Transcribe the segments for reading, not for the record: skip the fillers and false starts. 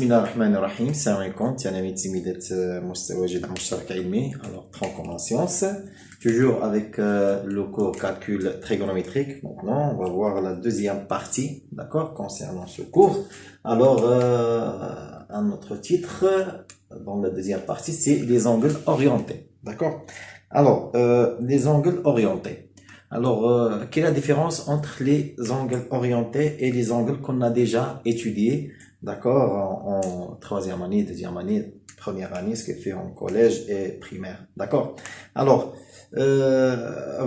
بسم الله الرحمن الرحيم. السلام عليكم. يعني تلميذات مستوى جدع مشترك علمي. Alors, transforme en sciences. Toujours avec le cours calcul trigonométrique. Maintenant, on va voir la deuxième partie, d'accord, concernant ce cours. Alors, un autre titre dans la deuxième partie, c'est les angles orientés, d'accord. Alors, les angles orientés. Alors, quelle est la différence entre les angles orientés et les angles qu'on a déjà étudiés, d'accord, en troisième année, deuxième année, première année, ce qu'on fait en collège et primaire, d'accord. Alors,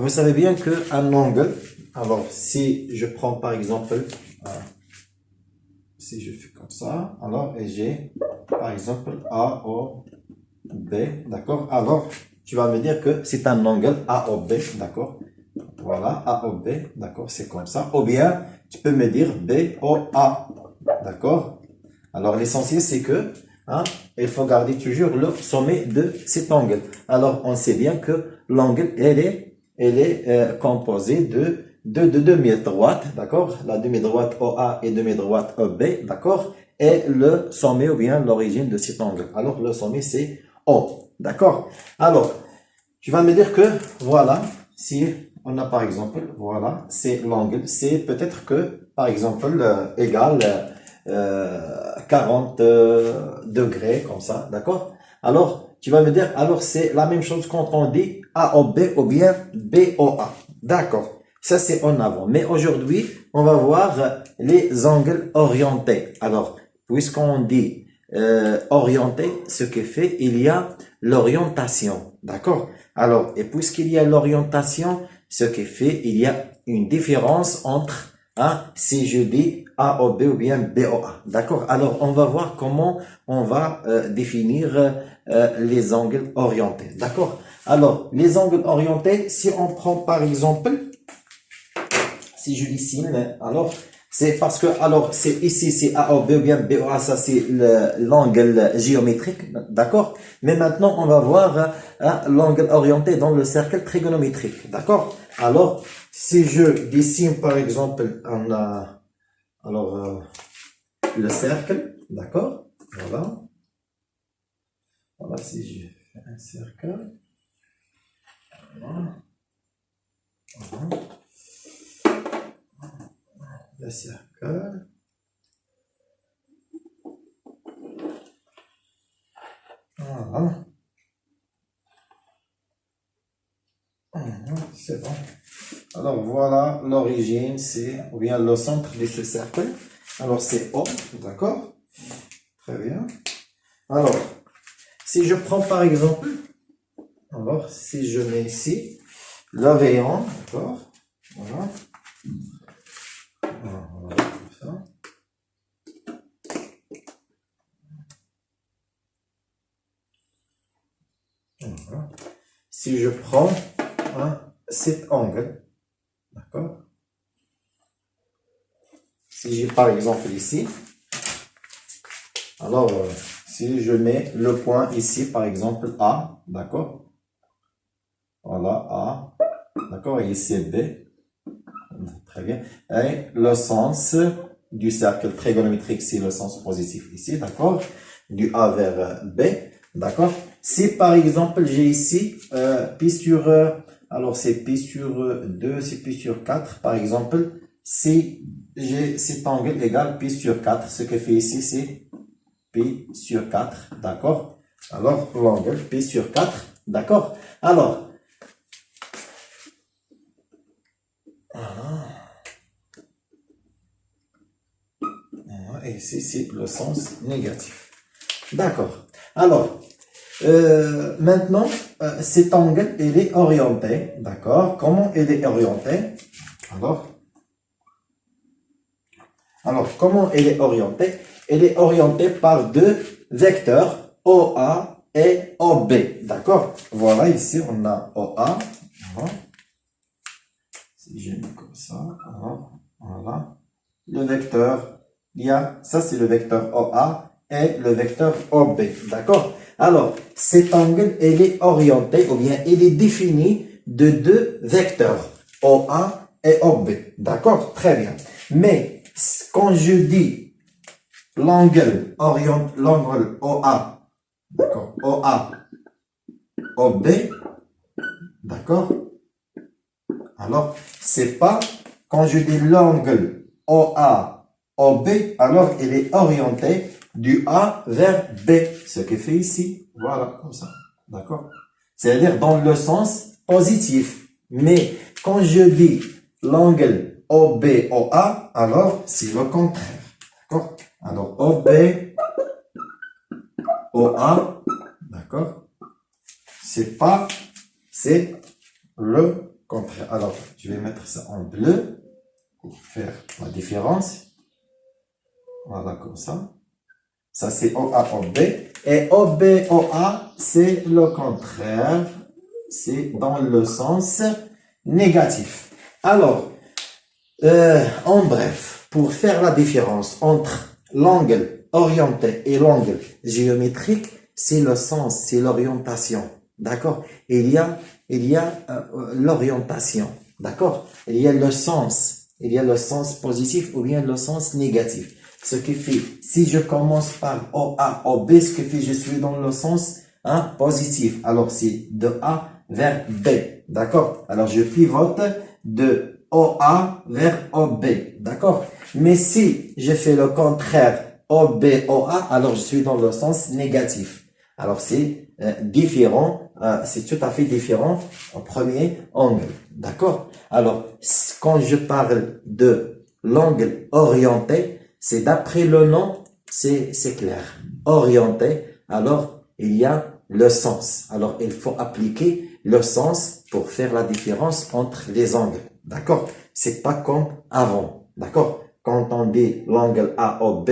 vous savez bien qu'un angle, alors si je prends par exemple, si je fais comme ça, alors et j'ai par exemple AOB, d'accord. Alors, tu vas me dire que c'est un angle AOB, d'accord. Voilà, AOB, d'accord, c'est comme ça. Ou bien, tu peux me dire BOA, d'accord. Alors, l'essentiel, c'est que, il faut garder toujours le sommet de cet angle. Alors, on sait bien que l'angle, elle est composée de deux demi-droites, d'accord. La demi-droite OA et demi-droite OB, d'accord. Et le sommet, ou bien l'origine de cet angle. Alors, le sommet, c'est O, d'accord. Alors, tu vas me dire que, voilà, si on a par exemple, voilà, c'est l'angle, c'est peut-être que, par exemple, égal 40 degrés, comme ça, d'accord? Alors, tu vas me dire, alors c'est la même chose quand on dit AOB ou bien BOA, d'accord? Ça, c'est en avant. Mais aujourd'hui, on va voir les angles orientés. Alors, puisqu'on dit orienté, ce qui fait, il y a l'orientation, d'accord? Alors, et puisqu'il y a l'orientation, ce qui fait, il y a une différence entre, si je dis AOB ou bien BOA, d'accord? Alors, on va voir comment on va définir les angles orientés, d'accord? Alors, les angles orientés, si on prend par exemple, si je dessine, alors, c'est parce que, alors, c'est ici, c'est AOB ou bien BOA, ça c'est l'angle géométrique, d'accord? Mais maintenant, on va voir l'angle orienté dans le cercle trigonométrique, d'accord? Alors, si je dessine par exemple le cercle, d'accord? Voilà. Voilà, si je fais un cercle. Voilà. Voilà. Le cercle. Voilà. C'est bon. Alors voilà, l'origine, c'est, ou bien le centre de ce cercle. Alors c'est O, d'accord? Très bien. Alors, si je prends par exemple, alors si je mets ici le rayon, d'accord? Voilà. Voilà, comme ça. Voilà. Si je prends cet angle, d'accord? Si j'ai par exemple ici, alors si je mets le point ici par exemple A, d'accord? Voilà, A, d'accord? Et ici B, très bien. Et le sens du cercle trigonométrique, c'est le sens positif ici, d'accord? Du A vers B, d'accord? Si par exemple j'ai ici pi sur, alors c'est pi sur 2, c'est pi sur 4, par exemple, si j'ai cet angle égal pi sur 4, ce que fait ici c'est pi sur 4, d'accord? Alors l'angle pi sur 4, d'accord? Alors, et ici c'est le sens négatif, d'accord? Alors, maintenant, cet angle, il est orienté, d'accord? Comment il est orienté? Alors, comment il est orienté? Il est orienté par deux vecteurs, OA et OB, d'accord? Voilà, ici, on a OA. Voilà. Si je mets comme ça, alors, voilà. Le vecteur, ça c'est le vecteur OA et le vecteur OB, d'accord? Alors, cet angle, il est orienté, ou bien il est défini de deux vecteurs, OA et OB, d'accord? Très bien. Mais, quand je dis l'angle OA, d'accord, OA, OB, d'accord. Alors, c'est pas, quand je dis l'angle OA, OB, alors il est orienté du A vers B, ce qui fait ici, voilà, comme ça, d'accord. C'est-à-dire dans le sens positif. Mais quand je dis l'angle OB-OA, alors c'est le contraire. D'accord? Alors OB-OA, d'accord? C'est pas, c'est le contraire. Alors, je vais mettre ça en bleu pour faire la différence. Voilà, comme ça. Ça, c'est OA-OB. Et OB-OA, c'est le contraire. C'est dans le sens négatif. Alors, en bref, pour faire la différence entre l'angle orienté et l'angle géométrique, c'est le sens, c'est l'orientation. D'accord? Il y a l'orientation. D'accord? Il y a le sens. Il y a le sens positif ou bien le sens négatif. Ce qui fait, si je commence par OA, OB, ce qui fait, je suis dans le sens positif. Alors, c'est de A vers B. D'accord? Alors, je pivote de OA vers OB. D'accord? Mais si je fais le contraire, OB, OA, alors je suis dans le sens négatif. Alors, c'est différent, c'est tout à fait différent au premier angle. D'accord? Alors, quand je parle de l'angle orienté, c'est d'après le nom, c'est clair. Orienté, alors il y a le sens. Alors, il faut appliquer le sens pour faire la différence entre les angles. D'accord? C'est pas comme avant. D'accord? Quand on dit l'angle AOB,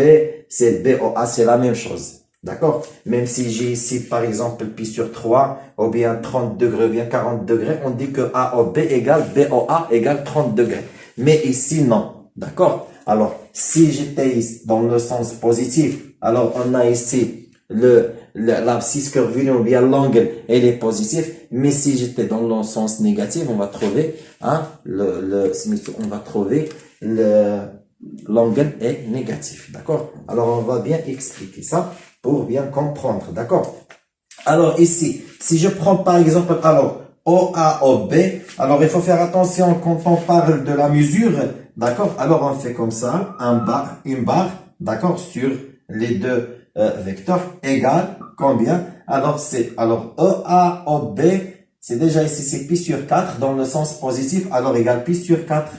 c'est BOA, c'est la même chose. D'accord? Même si j'ai ici, par exemple, pi sur 3, ou bien 30 degrés, ou bien 40 degrés, on dit que AOB égale BOA égale 30 degrés. Mais ici, non. D'accord? Alors, si j'étais dans le sens positif, alors on a ici l'abscisse curviligne ou bien l'angle, elle est positif. Mais si j'étais dans le sens négatif, on va trouver, on va trouver l'angle est négatif. D'accord? Alors, on va bien expliquer ça pour bien comprendre. D'accord? Alors, ici, si je prends par exemple, alors, OA, OB, alors il faut faire attention quand on parle de la mesure. D'accord? Alors, on fait comme ça, une barre, d'accord, sur les deux vecteurs égale combien? Alors, OA, OB, c'est déjà ici, c'est pi sur 4 dans le sens positif, alors égale pi sur 4.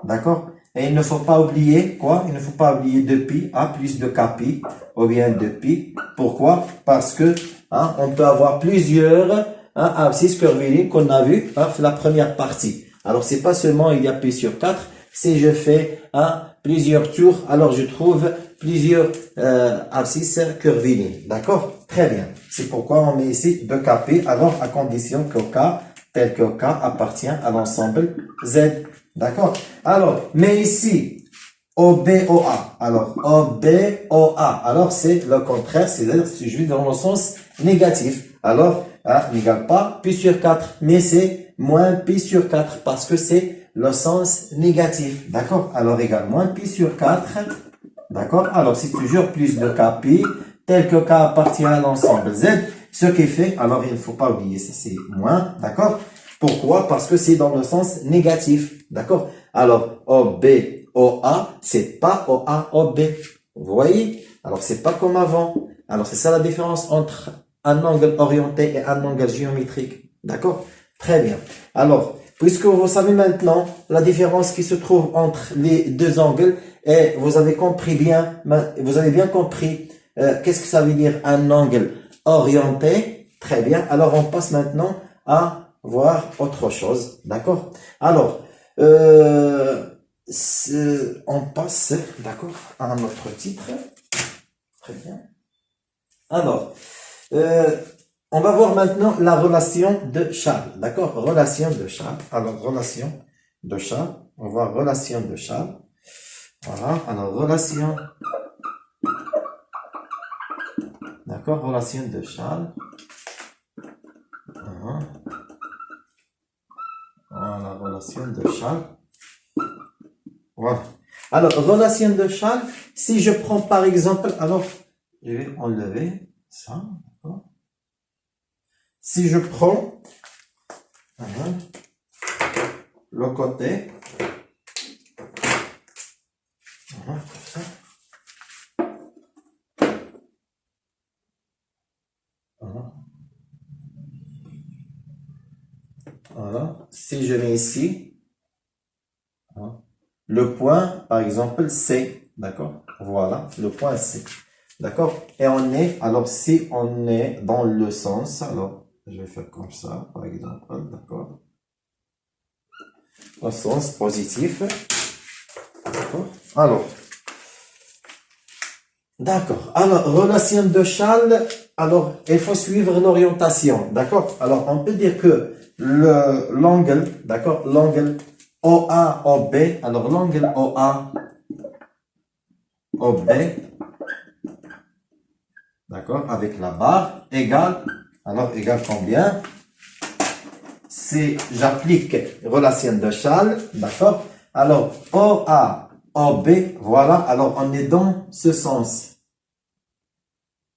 D'accord? Et il ne faut pas oublier quoi? Il ne faut pas oublier 2pi, plus de kpi, ou bien 2pi. Pourquoi? Parce que on peut avoir plusieurs abscisses curvilignes qu'on a vu la première partie. Alors, c'est pas seulement il y a pi sur 4. Si je fais plusieurs tours, alors je trouve plusieurs abscisses curvilignes. D'accord? Très bien. C'est pourquoi on met ici 2kp, alors à condition que k, tel que k, appartient à l'ensemble Z. D'accord? Alors, mais ici, OBOA. Alors, OBOA. Alors, c'est le contraire, c'est-à-dire que je vais dans le sens négatif. Alors, n'égale pas pi sur 4, mais c'est moins pi sur 4 parce que c'est le sens négatif. D'accord? Alors, égale moins pi sur 4. D'accord? Alors, c'est toujours plus de kpi, tel que k appartient à l'ensemble Z. Ce qui fait, alors il ne faut pas oublier ça, c'est moins. D'accord? Pourquoi? Parce que c'est dans le sens négatif. D'accord? Alors, OB, OA, c'est pas OA, OB. Vous voyez? Alors, c'est pas comme avant. Alors, c'est ça la différence entre un angle orienté et un angle géométrique. D'accord? Très bien. Alors, puisque vous savez maintenant la différence qui se trouve entre les deux angles et vous avez compris bien, vous avez bien compris qu'est-ce que ça veut dire un angle orienté. Très bien. Alors, on passe maintenant à voir autre chose, d'accord? Alors, on passe, d'accord, à un autre titre. Très bien. Alors, on va voir maintenant la relation de Charles, d'accord? Relation de Charles. Alors, relation de Charles. On va voir relation de Charles. Voilà. Alors, relation. D'accord? Relation de Charles. Voilà, relation de Charles. Voilà. Alors, relation de Charles, si je prends par exemple, alors, je vais enlever ça. Si je prends le côté, comme ça. Voilà. Si je mets ici, le point, par exemple, C, d'accord? Voilà, le point C, d'accord? Et on est, alors si on est dans le sens, alors, je vais faire comme ça, par exemple, d'accord? Le sens positif, d'accord? Alors, relation de Charles, alors, il faut suivre l'orientation, d'accord? Alors, on peut dire que l'angle, d'accord? L'angle OA, OB, alors l'angle OA, OB, d'accord? Avec la barre, égale, alors, égale combien? Si j'applique relation de Charles, d'accord? Alors, OA, OB, voilà, alors on est dans ce sens.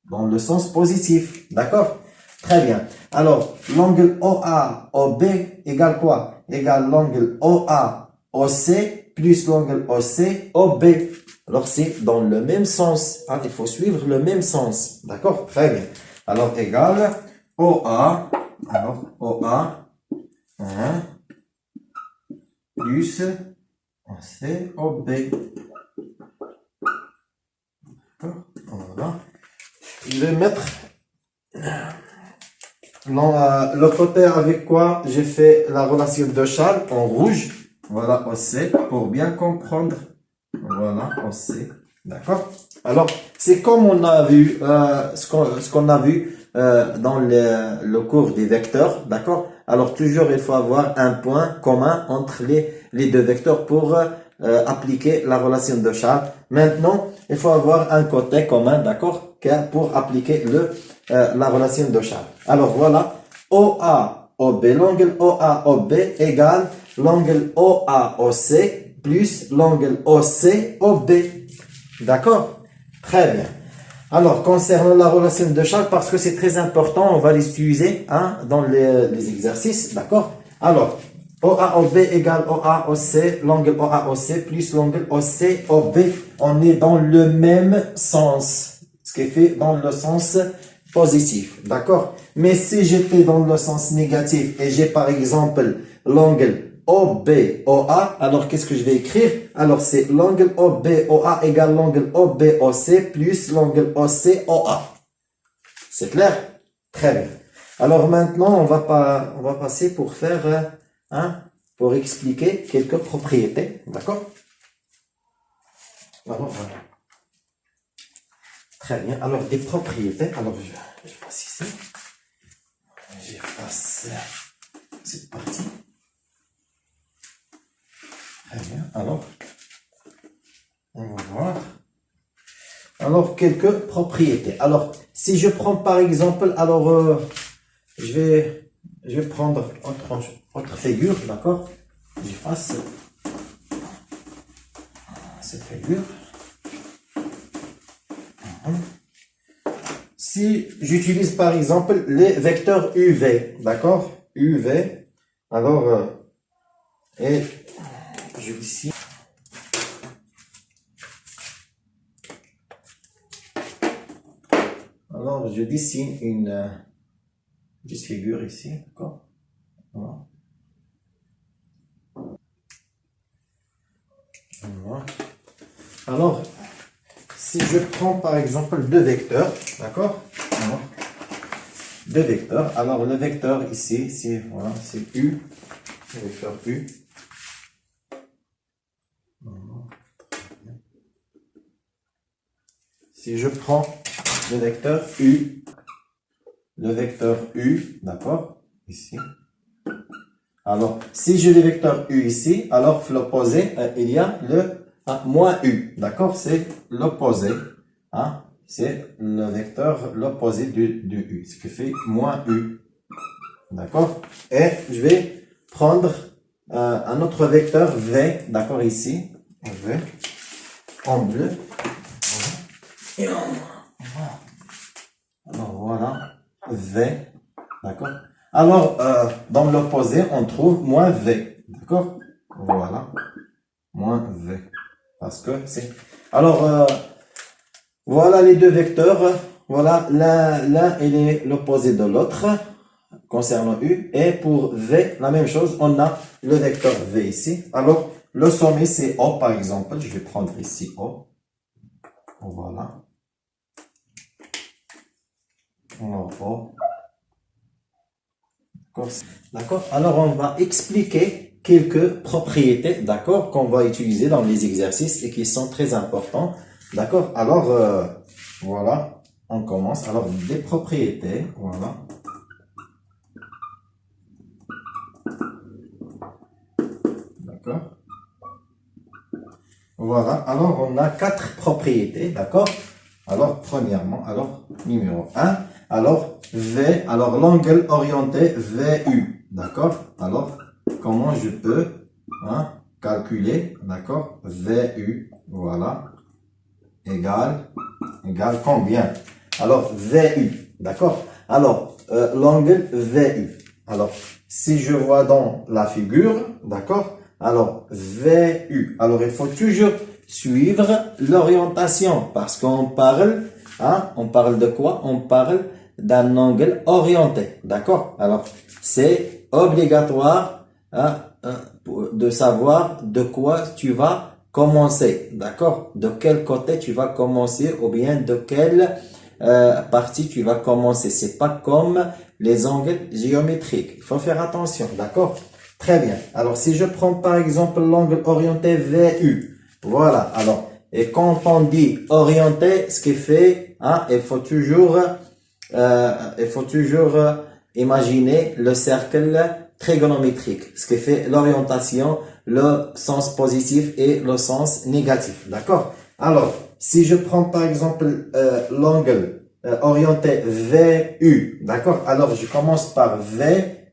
Dans le sens positif, d'accord? Très bien. Alors, l'angle OA, OB égale quoi? Égale l'angle OA, OC plus l'angle OC, OB. Alors, c'est dans le même sens. Hein? Il faut suivre le même sens. D'accord? Très bien. Alors, égale OA, alors OA, plus OC, OB. Voilà. Je vais mettre le côté avec quoi j'ai fait la relation de Charles en rouge. Voilà, OC, pour bien comprendre. Voilà, OC. D'accord? Alors, c'est comme on a vu, ce qu'on a vu dans le cours des vecteurs. D'accord? Alors, toujours, il faut avoir un point commun entre les deux vecteurs pour appliquer la relation de Charles. Maintenant, il faut avoir un côté commun, d'accord? Pour appliquer la relation de Charles. Alors, voilà. OA, OB, l'angle OA, OB égale l'angle OA, OC plus l'angle OC, OB. D'accord? Très bien. Alors, concernant la relation de Charles, parce que c'est très important, on va les utiliser hein, dans les exercices. D'accord? Alors, OA, OB égale OA, OC, l'angle OA, OC plus l'angle OC, OB. On est dans le même sens. Ce qui est fait dans le sens positif. D'accord? Mais si j'étais dans le sens négatif et j'ai par exemple l'angle OB, OA, alors qu'est-ce que je vais écrire? Alors c'est l'angle OB, OA égale l'angle OB, OC plus l'angle OC, OA. C'est clair? Très bien. Alors maintenant, on va passer pour faire, pour expliquer quelques propriétés. D'accord? Alors voilà. Très bien. Alors, des propriétés. Alors, je passe ici. J'efface cette partie. Très bien. Alors, on va voir. Alors, quelques propriétés. Alors, si je prends par exemple, alors, je vais prendre autre figure, d'accord? J'efface cette figure. Si j'utilise par exemple les vecteurs UV, d'accord? UV, alors, et je dis ici. Alors, je dessine une figure ici, d'accord? Voilà. Voilà. Alors, si je prends par exemple deux vecteurs, d'accord? Deux vecteurs. Alors le vecteur ici, c'est voilà, c'est U, le vecteur U. Si je prends le vecteur U, d'accord? Ici. Alors, si j'ai le vecteur U ici, alors l'opposé, il y a le moins U, d'accord? C'est l'opposé, hein? C'est le vecteur, l'opposé du U, ce qui fait moins U, d'accord? Et je vais prendre un autre vecteur V, d'accord, ici, V. en bleu. Et alors voilà, V, d'accord. Alors, dans l'opposé, on trouve moins V, d'accord. Voilà, moins V, parce que c'est... Alors, voilà les deux vecteurs, voilà, l'un il est l'opposé de l'autre, concernant U, et pour V, la même chose, on a le vecteur V ici. Alors, le sommet, c'est O, par exemple, je vais prendre ici O, voilà. O. D'accord. Alors, on va expliquer quelques propriétés, d'accord, qu'on va utiliser dans les exercices et qui sont très importants. D'accord. Alors, voilà, on commence. Alors, des propriétés, voilà. D'accord. Voilà. Alors, on a 4 propriétés, d'accord. Alors, premièrement, alors, numéro 1, alors, V, alors, l'angle orienté VU, d'accord. Alors, comment je peux calculer, d'accord, VU, voilà, égale combien? Alors, VU, d'accord. Alors, l'angle VU. Alors, si je vois dans la figure, d'accord, alors, VU. Alors, il faut toujours suivre l'orientation parce qu'on parle, on parle de quoi? On parle d'un angle orienté, d'accord? Alors, c'est obligatoire de savoir de quoi tu vas commencer, d'accord? De quel côté tu vas commencer ou bien de quelle partie tu vas commencer. C'est pas comme les angles géométriques. Il faut faire attention, d'accord? Très bien. Alors, si je prends par exemple l'angle orienté VU, voilà. Alors, et quand on dit orienté, ce qui fait, il faut toujours imaginer le cercle trigonométrique, ce qui fait l'orientation, le sens positif et le sens négatif. D'accord? Alors, si je prends par exemple l'angle orienté VU, d'accord? Alors, je commence par V,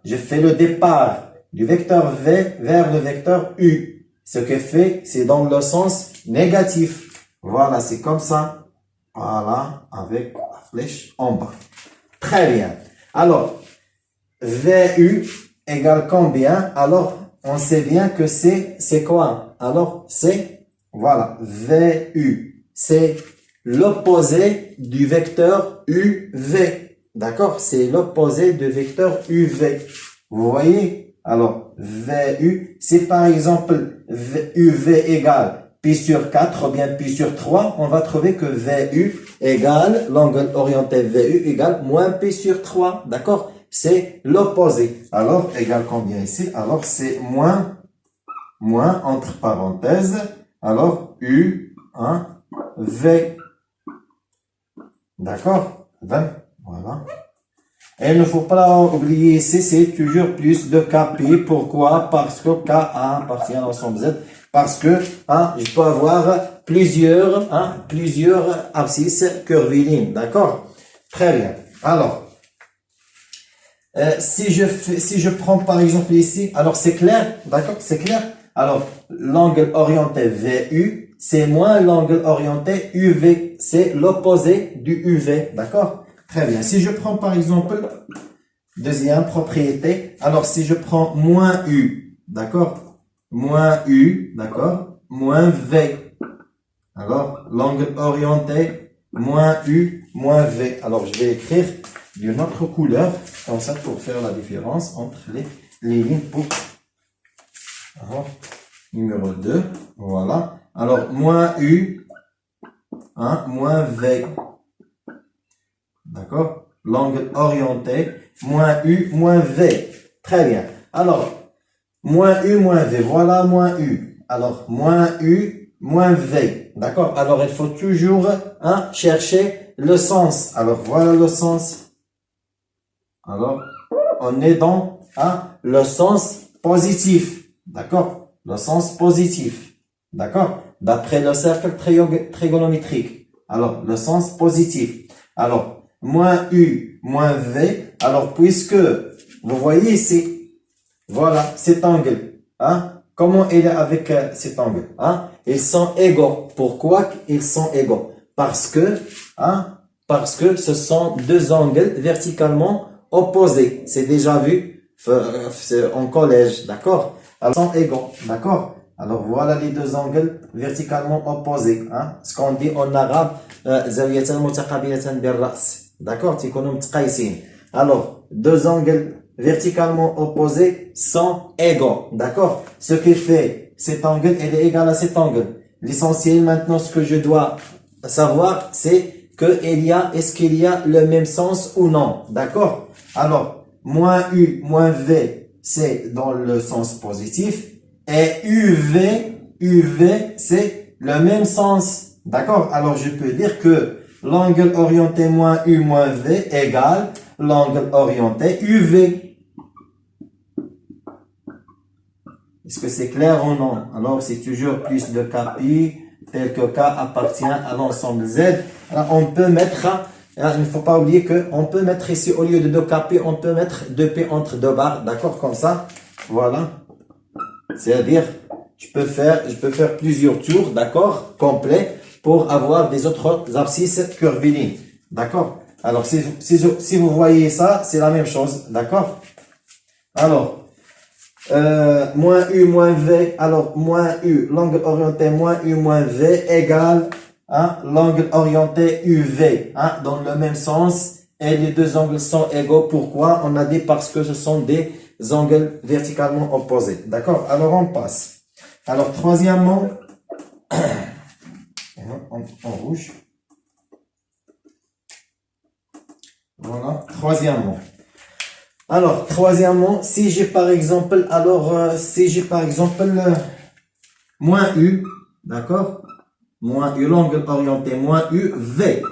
je fais le départ du vecteur V vers le vecteur U. Ce que fait, c'est dans le sens négatif. Voilà, c'est comme ça. Voilà, avec la flèche en bas. Très bien. Alors, VU égale combien? Alors, on sait bien que c'est quoi? Alors, c'est, voilà, VU. C'est l'opposé du vecteur UV. D'accord? C'est l'opposé du vecteur UV. Vous voyez? Alors, VU, c'est par exemple UV égale pi sur 4 ou bien pi sur 3, on va trouver que VU égale, l'angle orienté VU égale moins pi sur 3, d'accord? C'est l'opposé. Alors, égale combien ici? Alors, c'est moins entre parenthèses, alors U, V, d'accord? 20, voilà. Et il ne faut pas oublier ici, c'est toujours plus de KP. Pourquoi? Parce que KA appartient à l'ensemble Z. Parce que je peux avoir plusieurs abscisses curvilignes. D'accord? Très bien. Alors, si je prends par exemple ici, alors c'est clair? D'accord? C'est clair? Alors, l'angle orienté VU, c'est moins l'angle orienté UV. C'est l'opposé du UV. D'accord? Très bien. Si je prends par exemple, deuxième propriété, alors si je prends moins U, d'accord? Moins U, d'accord? Moins V. Alors, l'angle orienté, moins U, moins V. Alors, je vais écrire d'une autre couleur, comme ça pour faire la différence entre les lignes pour... Alors, numéro 2, voilà. Alors, moins U, moins V. D'accord? L'angle orienté, moins U, moins V. Très bien. Alors, moins U, moins V. Voilà, moins U. Alors, moins U, moins V. D'accord? Alors, il faut toujours chercher le sens. Alors, voilà le sens. Alors, on est dans le sens positif. D'accord? Le sens positif. D'accord? D'après le cercle trigonométrique. Alors, le sens positif. Alors, moins U, moins V. Alors, puisque, vous voyez ici, voilà, cet angle, comment il est avec cet angle? Hein? Ils sont égaux. Pourquoi ils sont égaux? Parce que ce sont deux angles verticalement opposés. C'est déjà vu en collège, d'accord? Alors, ils sont égaux, d'accord? Alors, voilà les deux angles verticalement opposés. Hein? Ce qu'on dit en arabe, زاويتان متقابلتان بالرأس. D'accord? تيكونوا متقايسين. Alors, deux angles verticalement opposés sont égaux. D'accord? Ce qui fait cet angle, elle est égale à cet angle. L'essentiel maintenant, ce que je dois savoir, c'est est-ce qu'il y a le même sens ou non. D'accord? Alors, moins U, moins V, c'est dans le sens positif. Et UV, c'est le même sens. D'accord? Alors, je peux dire que l'angle orienté moins U moins V égale l'angle orienté UV. Est-ce que c'est clair ou non? Alors, c'est toujours plus de KI, tel que K appartient à l'ensemble Z. Alors, on peut mettre, il ne faut pas oublier qu'on peut mettre ici, au lieu de 2KP, on peut mettre 2P entre deux barres. D'accord? Comme ça. Voilà. C'est-à-dire, je peux faire plusieurs tours, d'accord? Complets, pour avoir des autres abscisses curvilignes. D'accord? Alors, si vous voyez ça, c'est la même chose. D'accord? Alors, moins U moins V, alors moins U, l'angle orienté moins U moins V égale l'angle orienté UV, dans le même sens, et les deux angles sont égaux. Pourquoi? On a dit parce que ce sont des angles verticalement opposés. D'accord? Alors on passe. Alors troisièmement, en rouge. Voilà, troisièmement. Alors, troisièmement, si j'ai par exemple, moins U, d'accord? Moins U, l'angle orienté, moins U, V.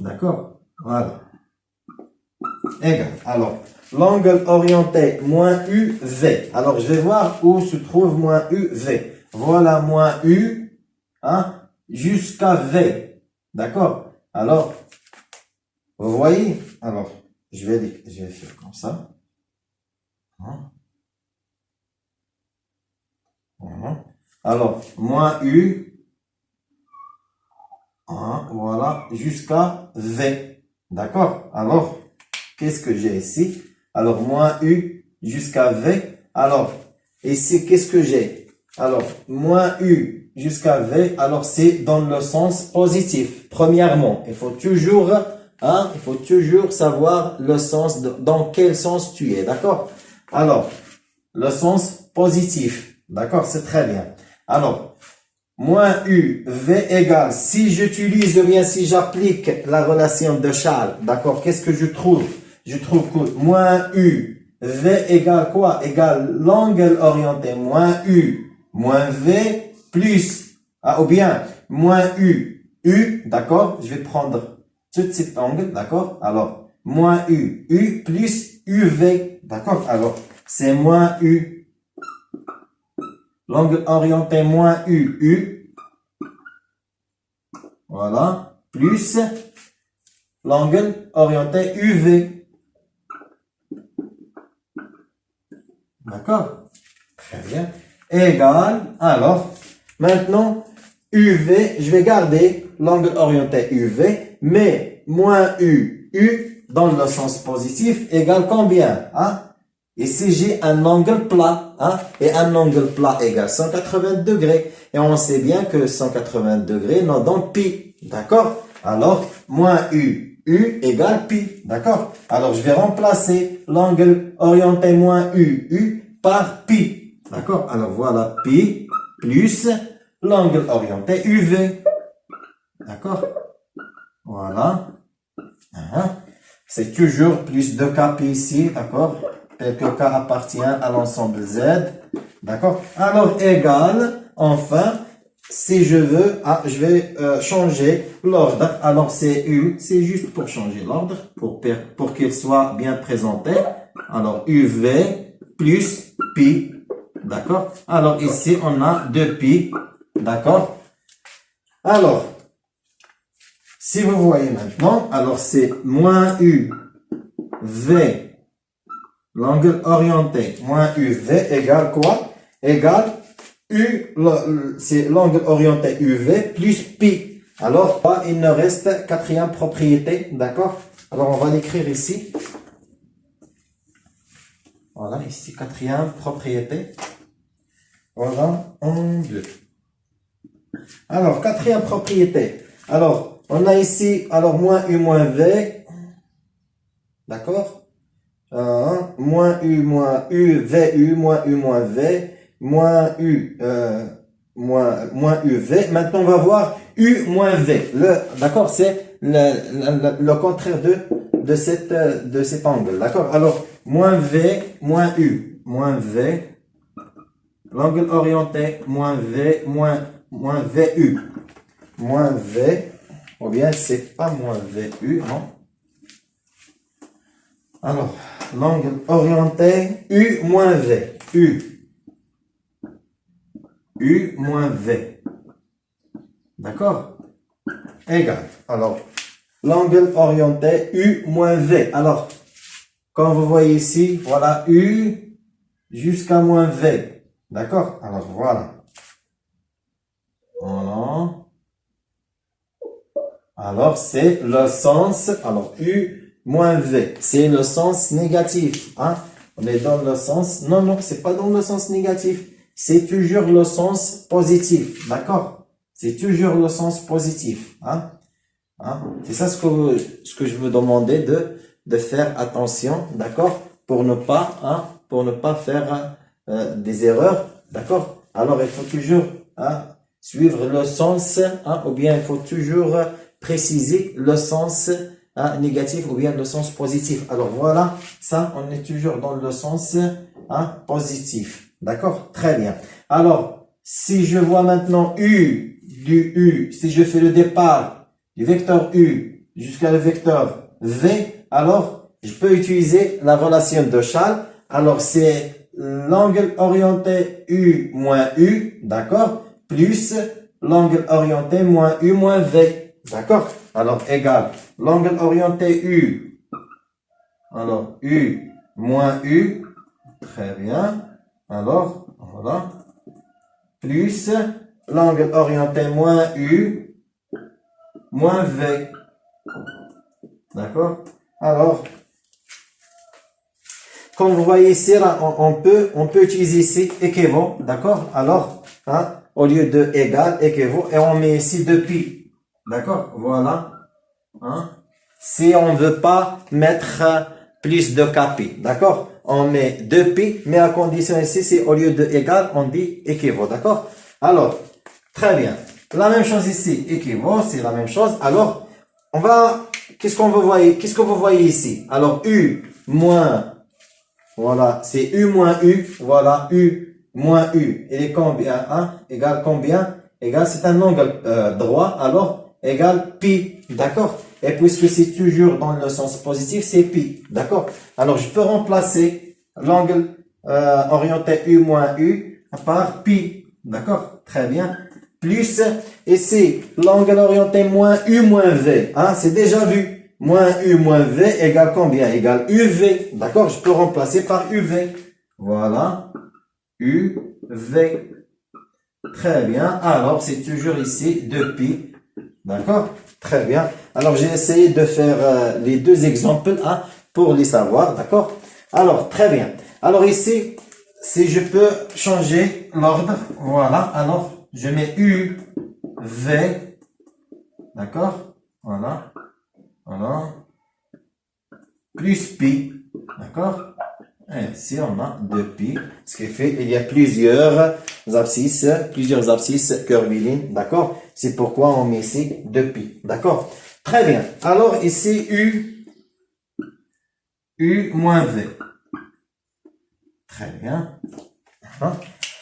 D'accord? Voilà. Égal. Alors, l'angle orienté, moins U, V. Alors, je vais voir où se trouve moins U, V. Voilà, moins U, jusqu'à V. D'accord? Alors, vous voyez? Alors, je vais faire comme ça. Voilà. Alors, moins U, voilà, jusqu'à V. D'accord? Alors, qu'est-ce que j'ai ici? Alors, moins U jusqu'à V. Alors, ici, qu'est-ce que j'ai? Alors, moins U jusqu'à V. Alors, c'est dans le sens positif. Premièrement, il faut toujours savoir le sens, dans quel sens tu es. D'accord? Alors, le sens positif. D'accord? C'est très bien. Alors, moins U, V égale, si j'applique la relation de Charles, d'accord, qu'est-ce que je trouve? Je trouve que moins U, V égale quoi? Égale l'angle orienté, moins U, moins V, plus, ou bien, moins U, U, d'accord, je vais prendre tout cet angle, d'accord, alors, moins U, U plus UV, d'accord, alors, c'est moins U, l'angle orienté moins U, U, voilà, plus l'angle orienté UV. D'accord? Très bien. Égal, alors, maintenant, UV, je vais garder l'angle orienté UV, mais moins U, U, dans le sens positif, égale combien? Ici, j'ai un angle plat, et un angle plat égale 180 degrés. Et on sait bien que 180 degrés nous donne pi. D'accord? Alors, moins U, U égale pi. D'accord? Alors, je vais remplacer l'angle orienté moins U, U par pi. D'accord? Alors, voilà, pi plus l'angle orienté UV. D'accord? Voilà. C'est toujours plus de K ici. D'accord? Tel que K appartient à l'ensemble Z. D'accord? Alors, égal, enfin, si je veux, je vais changer l'ordre. Alors, c'est U, c'est juste pour changer l'ordre, pour qu'il soit bien présenté. Alors, UV plus pi. D'accord? Alors, ici, on a 2pi. D'accord? Alors, si vous voyez maintenant, alors c'est moins U, V, l'angle orienté, moins UV égale quoi? égale c'est l'angle orienté UV plus pi. Alors, là, il nous reste quatrième propriété, d'accord? Alors, on va l'écrire ici. Voilà, ici, quatrième propriété. Voilà, en bleu. Alors, quatrième propriété. Alors, on a ici, alors, moins U moins V. D'accord? Moins U moins U, VU, moins U moins V, moins U, moins UV. Maintenant, on va voir U moins V. D'accord? C'est le contraire de cet angle. D'accord? Alors, moins V, moins U, moins V. L'angle orienté, moins V, moins VU, moins V, ou bien c'est pas moins VU, non? Alors, l'angle orienté, U moins V, U moins V, d'accord? Égal. Alors, l'angle orienté, U moins V. Alors, comme vous voyez ici, voilà, U jusqu'à moins V. D'accord? Alors, voilà. Voilà. Alors, c'est le sens, alors, U moins V, c'est le sens négatif. Hein? On est dans le sens, non, c'est pas dans le sens négatif. C'est toujours le sens positif. D'accord? C'est toujours le sens positif. Hein? C'est ça ce que je veux demander de faire attention. D'accord? Pour ne pas faire des erreurs. D'accord? Alors, il faut toujours suivre le sens, ou bien il faut toujours préciser le sens négatif ou bien le sens positif. Alors voilà, ça, on est toujours dans le sens positif. D'accord? Très bien. Alors, si je vois maintenant si je fais le départ du vecteur U jusqu'à le vecteur V, alors je peux utiliser la relation de Charles. Alors, c'est l'angle orienté U moins U, d'accord, plus l'angle orienté moins U moins V, d'accord. Alors, égal l'angle orienté U, alors U moins U, très bien, alors, voilà, plus l'angle orienté moins U moins V, d'accord. Alors, comme vous voyez ici, là, on peut utiliser ici équivaut, d'accord? Alors, au lieu de égal, équivaut, et on met ici 2pi, d'accord? Voilà. Si on veut pas mettre plus de kpi, d'accord? On met 2pi, mais à condition ici, c'est au lieu de égal, on dit équivaut, d'accord? Alors, très bien. La même chose ici, équivaut, c'est la même chose. Alors, qu'est-ce que vous voyez ici? Alors, U moins, voilà, c'est U moins U, voilà, U moins U. Il est combien, égal combien? Égal, c'est un angle droit, alors, égal pi, d'accord? Et puisque c'est toujours dans le sens positif, c'est pi, d'accord? Alors, je peux remplacer l'angle orienté U moins U par pi, d'accord? Très bien. Plus, ici, l'angle orienté moins U moins V, c'est déjà vu. Moins U moins V égale combien? Égale UV, d'accord? Je peux remplacer par UV. Voilà, UV. Très bien. Alors, c'est toujours ici 2pi, d'accord? Très bien. Alors, j'ai essayé de faire les deux exemples pour les savoir, d'accord? Alors, très bien. Alors, ici, si je peux changer l'ordre, voilà. Alors, je mets U, V, d'accord? Voilà. Voilà. Plus pi, d'accord? Et ici, on a 2pi, ce qui fait il y a plusieurs abscisses curvilignes, d'accord? C'est pourquoi on met ici 2pi, d'accord? Très bien. Alors, ici, U moins V. Très bien.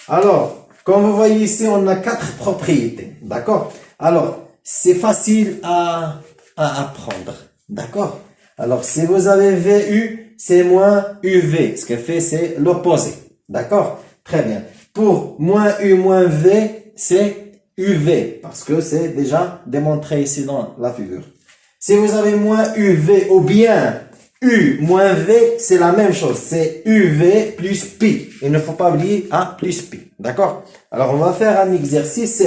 Alors, comme vous voyez ici, on a 4 propriétés, d'accord? Alors, c'est facile à apprendre, d'accord? Alors, si vous avez VU, c'est moins UV. Ce que fait, c'est l'opposé. D'accord? Très bien. Pour moins U moins V, c'est UV. Parce que c'est déjà démontré ici dans la figure. Si vous avez moins UV ou bien U moins V, c'est la même chose. C'est UV plus pi. Il ne faut pas oublier A plus pi. D'accord? Alors, on va faire un exercice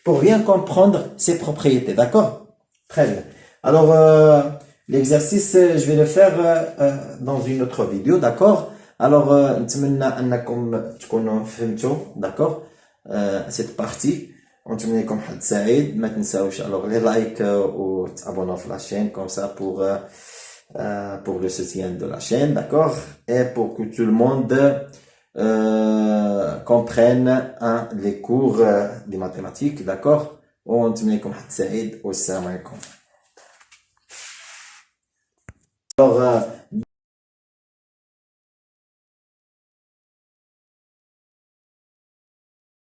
pour bien comprendre ses propriétés. D'accord? Très bien. Alors, l'exercice, je vais le faire dans une autre vidéo. D'accord? Alors, نتمنى أنكم تكونوا فهمتوا. D'accord? Cette partie. ونتمنى لكم حد سعيد. ما تنساوش alors les likes ou t'abonner à la chaîne comme ça pour le soutien de la chaîne, d'accord? Et pour que tout le monde comprenne les cours des mathématiques, d'accord? ونتمنى لكم حد سعيد والسلام عليكم. Alors,